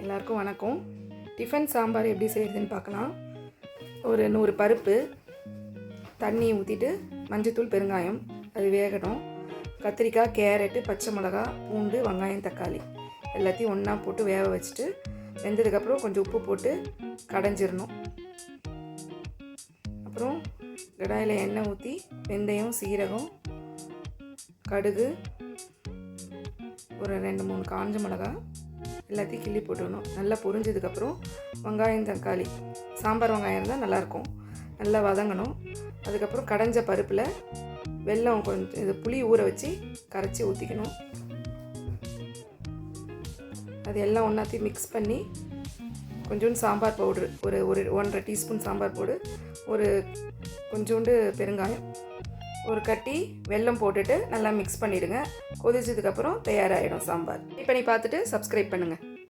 எல்லாருக்கும் வணக்கம். டிஃபன் சாம்பார் எப்படி செய்கிறதுன்னு பார்க்கலாம். ஒரு 100 பருப்பு, தண்ணி ஊற்றிட்டு மஞ்சத்தூள், பெருங்காயம் அது வேகணும். கத்திரிக்காய், கேரட்டு, பச்சை மிளகா, பூண்டு, வெங்காயம், தக்காளி எல்லாத்தையும் ஒன்றா போட்டு வேக வச்சுட்டு வெந்ததுக்கப்புறம் கொஞ்சம் உப்பு போட்டு கடைஞ்சிடணும். அப்புறம் கடாயில் எண்ணெய் ஊற்றி வெந்தயம், சீரகம், கடுகு, ஒரு 2-3 காஞ்ச மிளகா எல்லாத்தையும் கிள்ளி போட்டுக்கணும். நல்லா பொரிஞ்சதுக்கப்புறம் வெங்காயம், தக்காளி, சாம்பார் வெங்காயம் இருந்தால் நல்லாயிருக்கும், நல்லா வதங்கணும். அதுக்கப்புறம் கடைஞ்ச பருப்பில் வெல்லம் கொஞ்சம் இது புளி ஊற வச்சு கரைச்சி ஊற்றிக்கணும். அது எல்லாம் ஒன்றாத்தையும் மிக்ஸ் பண்ணி கொஞ்சோண்டு சாம்பார் பவுட்ரு, ஒரு 1.5 டீஸ்பூன் சாம்பார் பவுடர், ஒரு கொஞ்சோண்டு பெருங்காயம், ஒரு கட்டி வெல்லம் போட்டுட்டு நல்லா மிக்ஸ் பண்ணிவிடுங்க. கொதிச்சதுக்கப்புறம் தயாராகிடும் சாம்பார். ட்ரை பண்ணி பார்த்துட்டு சப்ஸ்கிரைப் பண்ணுங்கள்.